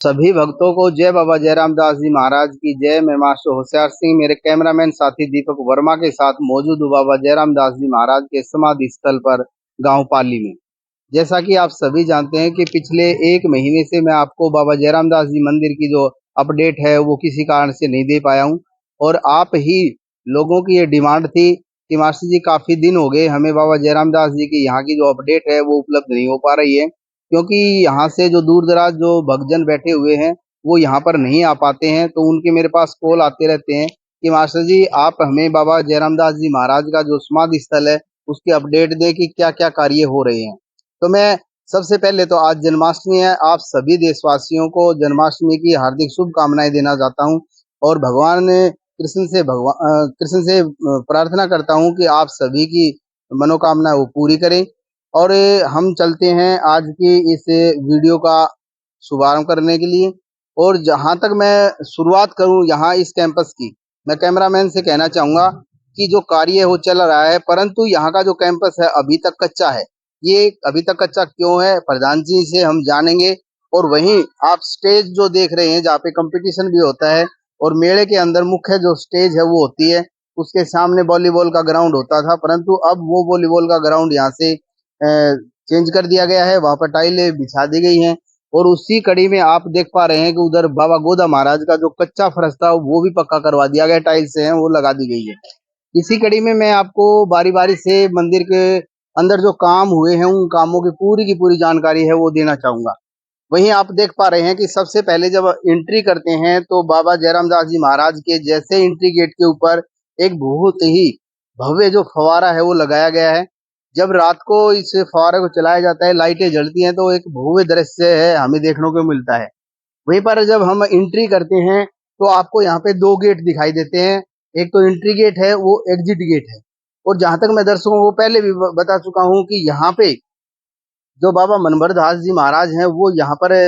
सभी भक्तों को जय बाबा जयराम दास जी महाराज की जय। मैं मास्टर होशियार सिंह मेरे कैमरामैन साथी दीपक वर्मा के साथ मौजूद हूँ बाबा जयराम दास जी महाराज के समाधि स्थल पर गांव पाली में। जैसा कि आप सभी जानते हैं कि पिछले 1 महीने से मैं आपको बाबा जयराम दास जी मंदिर की जो अपडेट है वो किसी कारण से नहीं दे पाया हूँ। और आप ही लोगों की ये डिमांड थी कि मास्टर जी काफी दिन हो गए हमें बाबा जयराम दास जी की यहाँ की जो अपडेट है वो उपलब्ध नहीं हो पा रही है, क्योंकि यहाँ से जो दूर दराज जो भक्तजन बैठे हुए हैं वो यहाँ पर नहीं आ पाते हैं। तो उनके मेरे पास कॉल आते रहते हैं कि मास्टर जी आप हमें बाबा जयराम दास जी महाराज का जो समाधि स्थल है उसकी अपडेट दें कि क्या क्या कार्य हो रहे हैं। तो मैं सबसे पहले तो आज जन्माष्टमी है, आप सभी देशवासियों को जन्माष्टमी की हार्दिक शुभकामनाएं देना चाहता हूं। और भगवान कृष्ण से प्रार्थना करता हूं कि आप सभी की मनोकामना वो पूरी करें। और हम चलते हैं आज की इस वीडियो का शुभारंभ करने के लिए। और जहां तक मैं शुरुआत करूं यहाँ इस कैंपस की, मैं कैमरामैन से कहना चाहूंगा कि जो कार्य वो चल रहा है, परंतु यहाँ का जो कैंपस है अभी तक कच्चा है। ये अभी तक कच्चा क्यों है प्रधान जी से हम जानेंगे। और वहीं आप स्टेज जो देख रहे हैं जहाँ पे कंपटीशन भी होता है और मेले के अंदर मुख्य जो स्टेज है वो होती है, उसके सामने वॉलीबॉल का ग्राउंड होता था, परंतु अब वो वॉलीबॉल का ग्राउंड यहाँ से चेंज कर दिया गया है, वहां पर टाइलें बिछा दी गई हैं। और उसी कड़ी में आप देख पा रहे हैं कि उधर बाबा गोदा महाराज का जो कच्चा फर्श था वो भी पक्का करवा दिया गया, टाइल्स हैं वो लगा दी गई है। इसी कड़ी में मैं आपको बारी बारी से मंदिर के अंदर जो काम हुए हैं उन कामों की पूरी जानकारी है वो देना चाहूंगा। वहीं आप देख पा रहे हैं कि सबसे पहले जब एंट्री करते हैं तो बाबा जयराम दास जी महाराज के जैसे एंट्री गेट के ऊपर एक बहुत ही भव्य जो फवारा है वो लगाया गया है। जब रात को इस फवारे को चलाया जाता है, लाइटें जलती हैं, तो एक भव्य दृश्य है हमें देखने को मिलता है। वहीं पर जब हम एंट्री करते हैं तो आपको यहाँ पे 2 गेट दिखाई देते हैं। एक तो एंट्री गेट है, वो एग्जिट गेट है। और जहां तक मैं दर्शकों को पहले भी बता चुका हूँ कि यहाँ पे जो बाबा मनोहर दास जी महाराज हैं वो यहाँ पर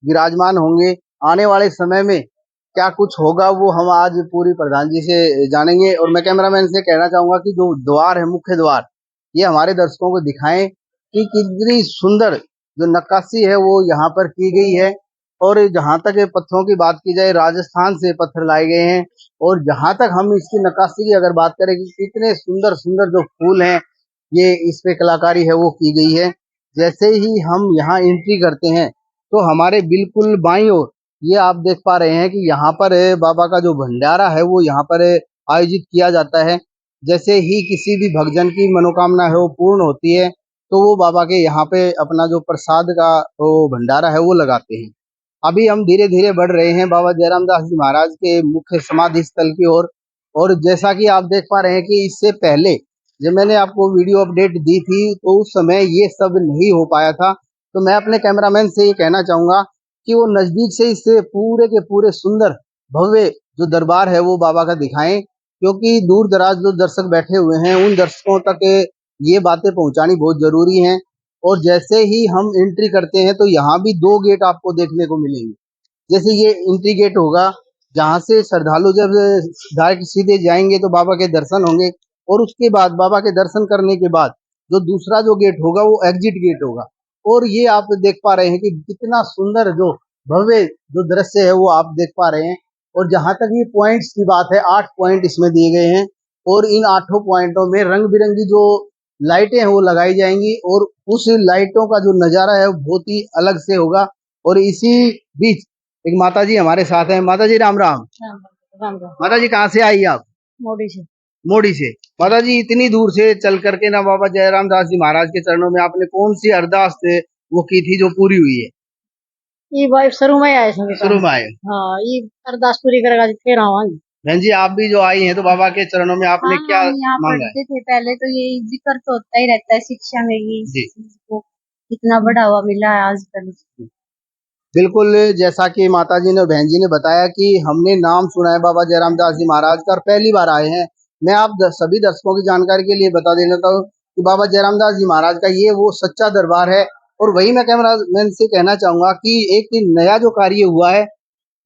विराजमान होंगे। आने वाले समय में क्या कुछ होगा वो हम आज पूरी प्रधान जी से जानेंगे। और मैं कैमरामैन से कहना चाहूंगा कि जो द्वार है, मुख्य द्वार, ये हमारे दर्शकों को दिखाएं कि कितनी सुंदर जो नक्काशी है वो यहाँ पर की गई है। और जहां तक पत्थरों की बात की जाए, राजस्थान से पत्थर लाए गए हैं। और जहां तक हम इसकी नक्काशी की अगर बात करें कि कितने सुंदर सुंदर जो फूल हैं, ये इस पे कलाकारी है वो की गई है। जैसे ही हम यहाँ एंट्री करते हैं तो हमारे बिल्कुल बाईं ओर ये आप देख पा रहे हैं कि यहाँ पर बाबा का जो भंडारा है वो यहाँ पर आयोजित किया जाता है। जैसे ही किसी भी भक्तजन की मनोकामना है वो पूर्ण होती है तो वो बाबा के यहाँ पे अपना जो प्रसाद का वो भंडारा है वो लगाते हैं। अभी हम धीरे धीरे बढ़ रहे हैं बाबा जयराम दास जी महाराज के मुख्य समाधि स्थल की ओर। और जैसा कि आप देख पा रहे हैं कि इससे पहले जब मैंने आपको वीडियो अपडेट दी थी तो उस समय ये सब नहीं हो पाया था। तो मैं अपने कैमरामैन से ये कहना चाहूंगा कि वो नजदीक से इस पूरे के पूरे सुंदर भव्य जो दरबार है वो बाबा का दिखाएं, क्योंकि दूर दराज जो दर्शक बैठे हुए हैं उन दर्शकों तक ये बातें पहुंचानी बहुत जरूरी है। और जैसे ही हम एंट्री करते हैं तो यहाँ भी 2 गेट आपको देखने को मिलेंगे। जैसे ये एंट्री गेट होगा जहाँ से श्रद्धालु जब डायरेक्ट सीधे जाएंगे तो बाबा के दर्शन होंगे। और उसके बाद बाबा के दर्शन करने के बाद जो दूसरा जो गेट होगा वो एग्जिट गेट होगा। और ये आप देख पा रहे हैं कि कितना सुंदर जो भव्य जो दृश्य है वो आप देख पा रहे हैं। और जहां तक ये पॉइंट्स की बात है, 8 पॉइंट इसमें दिए गए हैं। और इन 8 पॉइंटों में रंग बिरंगी जो लाइटें हैं वो लगाई जाएंगी और उस लाइटों का जो नजारा है वो बहुत ही अलग से होगा। और इसी बीच एक माता जी हमारे साथ हैं। माता जी राम राम। राम राम राम। माता जी कहाँ से आई आप? मोदी से। मोड़ी से। माता जी इतनी दूर से चल करके ना बाबा जयराम दास जी महाराज के चरणों में आपने कौन सी अरदास थे वो की थी जो पूरी हुई है? ये भाई शुरू में आए संगे शुरू में आए। हाँ, ये अरदास पूरी करेगा फिर आवांगे। बहन जी आप भी जो आई हैं तो बाबा के चरणों में आपने क्या हम यहाँ मांगा है? पढ़ते थे पहले, तो ये जिक्र तो होता ही रहता है शिक्षा में, ये इस जी चीज को कितना बढ़ावा मिला है आजकल। बिल्कुल, जैसा कि माता जी ने बहन जी ने बताया कि हमने नाम सुना है बाबा जयराम दास जी महाराज का और पहली बार आए हैं। मैं आप सभी दर्शकों की जानकारी के लिए बता देना चाहता हूँ कि बाबा जयराम दास जी महाराज का ये वो सच्चा दरबार है। और वही मैं कैमरा मैन से कहना चाहूंगा कि एक नया जो कार्य हुआ है,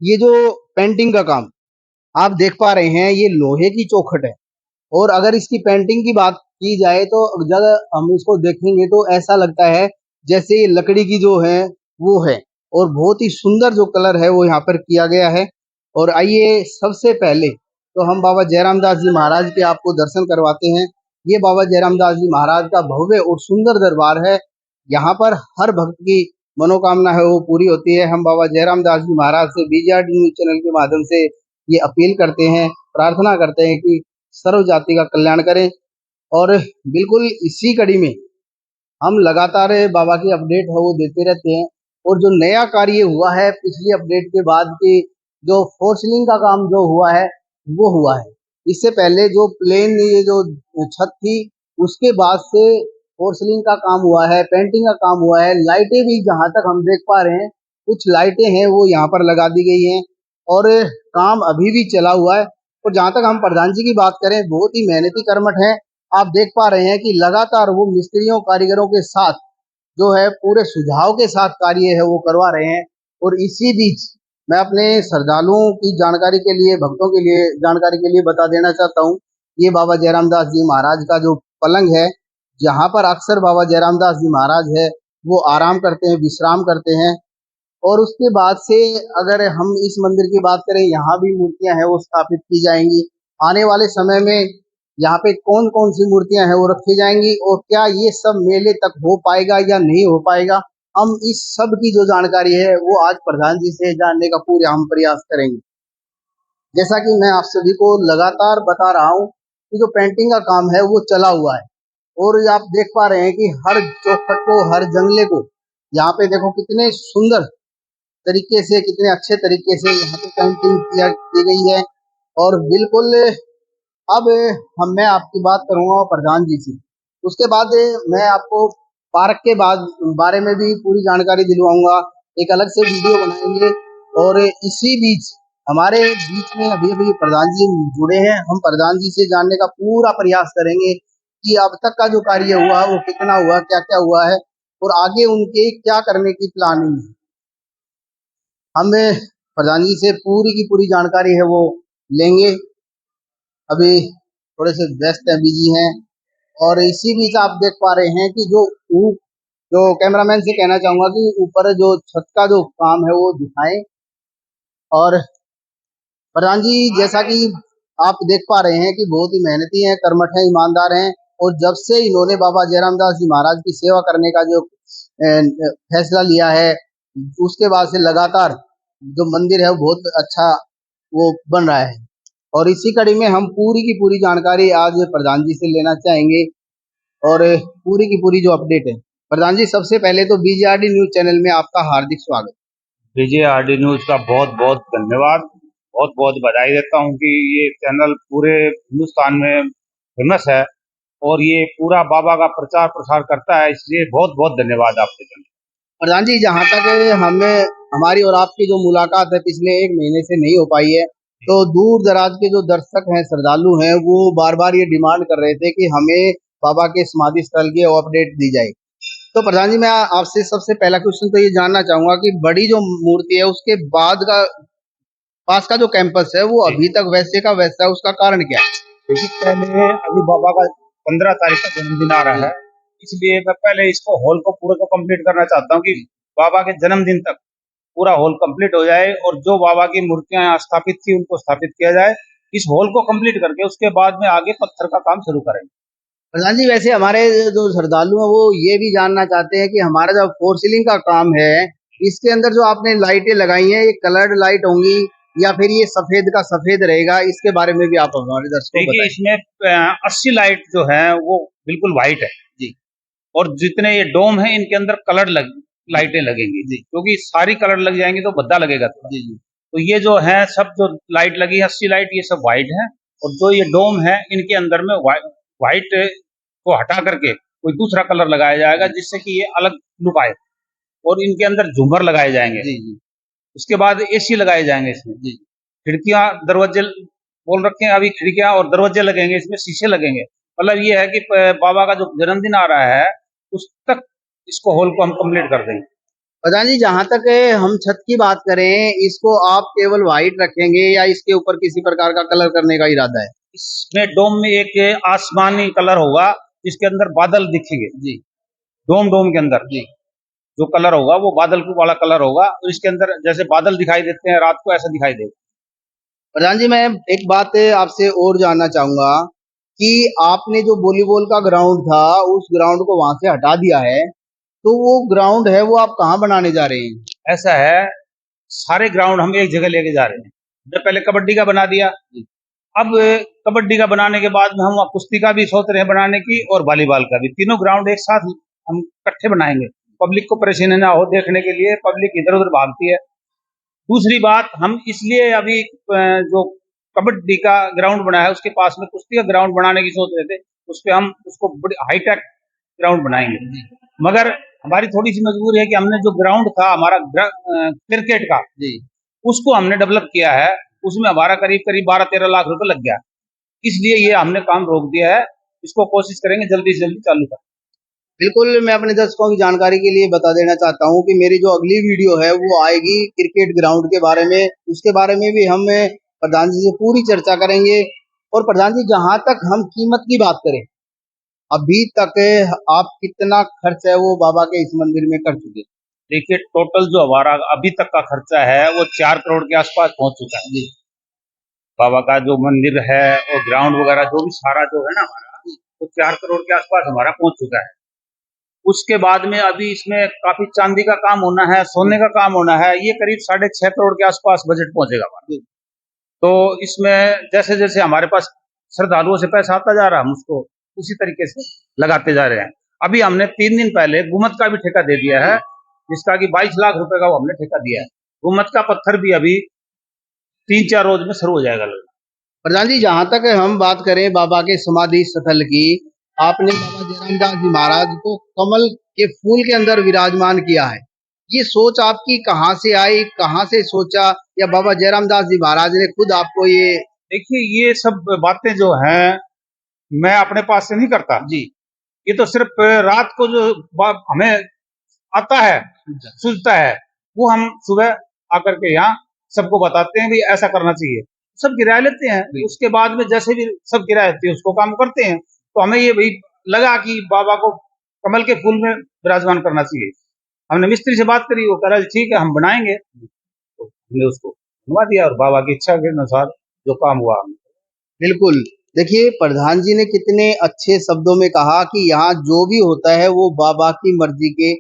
ये जो पेंटिंग का काम आप देख पा रहे हैं, ये लोहे की चौखट है। और अगर इसकी पेंटिंग की बात की जाए तो जब हम इसको देखेंगे तो ऐसा लगता है जैसे ये लकड़ी की जो है वो है। और बहुत ही सुंदर जो कलर है वो यहाँ पर किया गया है। और आइए सबसे पहले तो हम बाबा जयराम दास जी महाराज के आपको दर्शन करवाते हैं। ये बाबा जयराम दास जी महाराज का भव्य और सुंदर दरबार है। यहाँ पर हर भक्त की मनोकामना है वो पूरी होती है। हम बाबा जयराम दास जी महाराज से बीजेआरडी न्यूज चैनल के माध्यम से ये अपील करते हैं, प्रार्थना करते हैं कि सर्व जाति का कल्याण करें। और बिल्कुल इसी कड़ी में हम लगातार बाबा की अपडेट है वो देते रहते हैं। और जो नया कार्य हुआ है पिछली अपडेट के बाद की, जो फोर्सलिंग का काम जो हुआ है वो हुआ है। इससे पहले जो प्लेन ये जो छत थी उसके बाद से फोर्सलिंग का काम हुआ है, पेंटिंग का काम हुआ है। लाइटें भी जहां तक हम देख पा रहे हैं कुछ लाइटें हैं वो यहाँ पर लगा दी गई हैं और काम अभी भी चला हुआ है। और जहां तक हम प्रधान जी की बात करें, बहुत ही मेहनती कर्मठ है। आप देख पा रहे हैं कि लगातार वो मिस्त्रियों कारीगरों के साथ जो है पूरे सुझाव के साथ कार्य है वो करवा रहे हैं। और इसी बीच मैं अपने श्रद्धालुओं की जानकारी के लिए, भक्तों के लिए जानकारी के लिए बता देना चाहता हूँ, ये बाबा जयराम दास जी महाराज का जो पलंग है, जहाँ पर अक्सर बाबा जयराम दास जी महाराज है वो आराम करते हैं, विश्राम करते हैं। और उसके बाद से अगर हम इस मंदिर की बात करें, यहाँ भी मूर्तियां हैं वो स्थापित की जाएंगी। आने वाले समय में यहाँ पे कौन कौन सी मूर्तियां हैं वो रखी जाएंगी और क्या ये सब मेले तक हो पाएगा या नहीं हो पाएगा, हम इस सब की जो जानकारी है वो आज प्रधान जी से जानने का पूरा हम प्रयास करेंगे। जैसा कि मैं आप सभी को लगातार बता रहा हूँ कि जो पेंटिंग का काम है वो चला हुआ है। और ये आप देख पा रहे हैं कि हर चौखट को, हर जंगले को यहाँ पे देखो कितने सुंदर तरीके से, कितने अच्छे तरीके से यहाँ पे पेंटिंग की गई है। और बिल्कुल अब मैं आपकी बात करूंगा प्रधान जी से, उसके बाद मैं आपको पार्क के बाद बारे में भी पूरी जानकारी दिलवाऊंगा। एक अलग से वीडियो बनाएंगे। और इसी बीच हमारे बीच में अभी अभी प्रधान जी जुड़े हैं। हम प्रधान जी से जानने का पूरा प्रयास करेंगे कि अब तक का जो कार्य हुआ वो कितना हुआ, क्या क्या हुआ है और आगे उनके क्या करने की प्लानिंग है। हम प्रधान जी से पूरी की पूरी जानकारी है वो लेंगे। अभी थोड़े से व्यस्त हैं, बिजी हैं। और इसी बीच आप देख पा रहे हैं कि जो कैमरामैन से कहना चाहूंगा कि ऊपर जो छत का जो काम है वो दिखाएं। और प्रधान जी, जैसा कि आप देख पा रहे हैं कि बहुत ही मेहनती हैं, कर्मठ हैं, ईमानदार हैं। और जब से इन्होंने बाबा जयराम दास जी महाराज की सेवा करने का जो फैसला लिया है, उसके बाद से लगातार जो मंदिर है वो बहुत अच्छा वो बन रहा है। और इसी कड़ी में हम पूरी की पूरी जानकारी आज प्रधान जी से लेना चाहेंगे और पूरी की पूरी जो अपडेट है। प्रधान जी, सबसे पहले तो बीजेआरडी न्यूज चैनल में आपका हार्दिक स्वागत। बीजेआरडी न्यूज का बहुत बहुत धन्यवाद, बहुत बहुत बधाई देता हूं कि ये चैनल पूरे हिंदुस्तान में फेमस है और ये पूरा बाबा का प्रचार प्रसार करता है, इसलिए बहुत बहुत धन्यवाद आपके चैनल। प्रधान जी, जहाँ तक हमें हमारी और आपकी जो मुलाकात है पिछले 1 महीने से नहीं हो पाई है, तो दूर दराज के जो दर्शक हैं, श्रद्धालु हैं, वो बार बार ये डिमांड कर रहे थे कि हमें बाबा के समाधि स्थल की अपडेट दी जाए। तो प्रधान जी, मैं आपसे सबसे पहला क्वेश्चन तो ये जानना चाहूंगा कि बड़ी जो मूर्ति है उसके बाद का पास का जो कैंपस है वो अभी तक वैसे का वैसा है, उसका कारण क्या है? देखिए, पहले अभी बाबा का 15 तारीख का जन्मदिन आ रहा है, इसलिए मैं पहले इसको हॉल को पूरे को कंप्लीट करना चाहता हूँ कि बाबा के जन्मदिन तक पूरा हॉल कंप्लीट हो जाए और जो बाबा की मूर्तियां यहाँ स्थापित थी उनको स्थापित किया जाए। इस हॉल को कंप्लीट करके उसके बाद में आगे पत्थर का काम शुरू करेंगे। प्रधान जी, वैसे हमारे जो श्रद्धालु हैं वो ये भी जानना चाहते हैं कि हमारा जो फोर सीलिंग का काम है, इसके अंदर जो आपने लाइटें लगाई हैं, ये कलर्ड लाइट होंगी या फिर ये सफेद का सफेद रहेगा, इसके बारे में भी आप हमारे दर्शकों को देखिए, बताएं। इसमें 80 लाइट जो है वो बिल्कुल व्हाइट है जी और जितने ये डोम है इनके अंदर लाइटें लगेंगी जी क्योंकि सारी कलर लग जाएंगी तो भद्दा लगेगा थोड़ा। जी जी तो ये जो है सब जो लाइट लगी है 80 लाइट ये सब व्हाइट है और जो ये डोम है इनके अंदर में व्हाइट को हटा करके कोई दूसरा कलर लगाया जाएगा जिससे कि ये अलग लुक आए। और इनके अंदर झूमर लगाए जाएंगे। जी जी उसके बाद एसी लगाए जाएंगे इसमें। जी खिड़कियां दरवाजे बोल रखे हैं, अभी खिड़कियां और दरवाजे लगेंगे, इसमें शीशे लगेंगे। मतलब ये है कि बाबा का जो जन्मदिन आ रहा है उस तक इसको हॉल को हम कंप्लीट कर देंगे। प्रधान जी, जहाँ तक हम छत की बात करें, इसको आप केवल व्हाइट रखेंगे या इसके ऊपर किसी प्रकार का कलर करने का इरादा है? इसमें डोम में एक आसमानी कलर होगा जिसके अंदर बादल दिखेंगे। जी डोम डोम के अंदर जी जो कलर होगा वो बादल वाला कलर होगा, और इसके अंदर जैसे बादल दिखाई देते हैं रात को, ऐसा दिखाई देगा। प्रधान जी, मैं एक बात आपसे और जानना चाहूंगा कि आपने जो वॉलीबॉल का ग्राउंड था उस ग्राउंड को वहां से हटा दिया है, तो वो ग्राउंड है वो आप कहाँ बनाने जा रहे हैं? ऐसा है, सारे ग्राउंड हम एक जगह लेके जा रहे हैं। जब पहले कबड्डी का बना दिया, अब कबड्डी का बनाने के बाद में हम वहाँ कुश्ती का भी सोच रहे हैं बनाने की, और वॉलीबॉल का भी। तीनों ग्राउंड एक साथ हम इकट्ठे बनाएंगे, पब्लिक को परेशानी ना हो देखने के लिए, पब्लिक इधर उधर भागती है। दूसरी बात, हम इसलिए अभी जो कबड्डी का ग्राउंड बना है उसके पास में कुश्ती का ग्राउंड बनाने की सोच रहे थे, उस पे हम उसको बड़ी हाईटेक ग्राउंड बनाएंगे। मगर हमारी थोड़ी सी मजबूरी है कि हमने जो ग्राउंड था हमारा क्रिकेट का, जी, उसको हमने डेवलप किया है, उसमें हमारा करीब करीब 12-13 लाख रुपए लग गया, इसलिए ये हमने काम रोक दिया है। इसको कोशिश करेंगे जल्दी से जल्दी चालू कर। बिल्कुल। मैं अपने दर्शकों की जानकारी के लिए बता देना चाहता हूँ कि मेरी जो अगली वीडियो है वो आएगी क्रिकेट ग्राउंड के बारे में, उसके बारे में भी हम प्रधान जी से पूरी चर्चा करेंगे। और प्रधान जी, जहां तक हम कीमत की बात करें, अभी तक आप कितना खर्च है वो बाबा के इस मंदिर में कर चुके हैं? देखिए, टोटल जो हमारा अभी तक का खर्चा है वो 4 करोड़ के आसपास पहुंच चुका है जी। बाबा का जो मंदिर है और ग्राउंड वगैरह जो भी सारा जो है ना हमारा, तो 4 करोड़ के आसपास हमारा पहुंच चुका है। उसके बाद में अभी इसमें काफी चांदी का काम होना है, सोने का काम होना है, ये करीब 6.5 करोड़ के आसपास बजट पहुंचेगा हमारा। तो इसमें जैसे जैसे हमारे पास श्रद्धालुओं से पैसा आता जा रहा है, हम उसको उसी तरीके से लगाते जा रहे हैं। अभी हमने 3 दिन पहले गुम्मत का भी ठेका दे दिया है, जिसका कि 22 लाख रुपए का वो हमने ठेका दिया है। गुम्मत का पत्थर भी अभी 3-4 रोज में शुरू हो जाएगा लगना। प्रधान जी, जहां तक हम बात करें बाबा के समाधि स्थल की, आपने बाबा जयराम दास जी महाराज को कमल के फूल के अंदर विराजमान किया है। ये सोच आपकी कहाँ से आई, कहाँ से सोचा, या बाबा जयराम दास जी महाराज ने खुद आपको ये? देखिए, ये सब बातें जो हैं मैं अपने पास से नहीं करता जी, ये तो सिर्फ रात को जो हमें आता है, सूझता है, वो हम सुबह आकर के यहाँ सबको बताते हैं भी ऐसा करना चाहिए। सब किराया लेते हैं, उसके बाद में जैसे भी सब किराया लेते हैं उसको काम करते हैं। तो हमें ये भाई लगा कि बाबा को कमल के फूल में विराजमान करना चाहिए। हमने मिस्त्री से बात करी, वो कह रहा ठीक है हम बनाएंगे, तो हमने उसको बनवा दिया, और बाबा की इच्छा के अनुसार जो काम हुआ। बिल्कुल। देखिए, प्रधान जी ने कितने अच्छे शब्दों में कहा कि यहाँ जो भी होता है वो बाबा की मर्जी के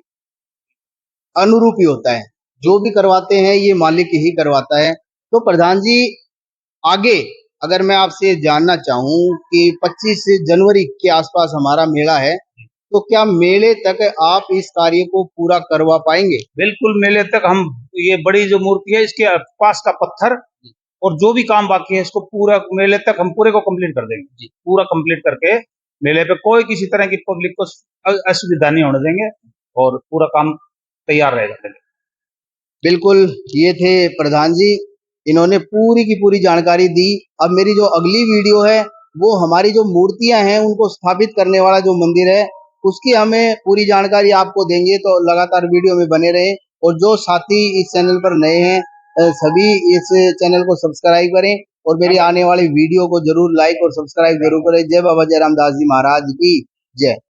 अनुरूप ही होता है। जो भी करवाते हैं ये मालिक ही करवाता है। तो प्रधान जी, आगे अगर मैं आपसे जानना चाहूँ कि 25 जनवरी के आसपास हमारा मेला है, तो क्या मेले तक आप इस कार्य को पूरा करवा पाएंगे? बिल्कुल, मेले तक हम ये बड़ी जो मूर्ति है इसके पास का पत्थर और जो भी काम बाकी है इसको पूरा मेले तक हम पूरे को कंप्लीट कर देंगे जी। पूरा कंप्लीट करके मेले पे कोई किसी तरह की पब्लिक को असुविधा नहीं होने देंगे, और पूरा काम तैयार रहेगा। बिल्कुल, ये थे प्रधान जी। इन्होंने पूरी की पूरी जानकारी दी। अब मेरी जो अगली वीडियो है वो हमारी जो मूर्तियां हैं उनको स्थापित करने वाला जो मंदिर है उसकी हमें पूरी जानकारी आपको देंगे, तो लगातार वीडियो में बने रहें। और जो साथी इस चैनल पर नए हैं, सभी इस चैनल को सब्सक्राइब करें और मेरी आने वाली वीडियो को जरूर लाइक और सब्सक्राइब जरूर करें। जय बाबा जयराम दास जी महाराज की जय।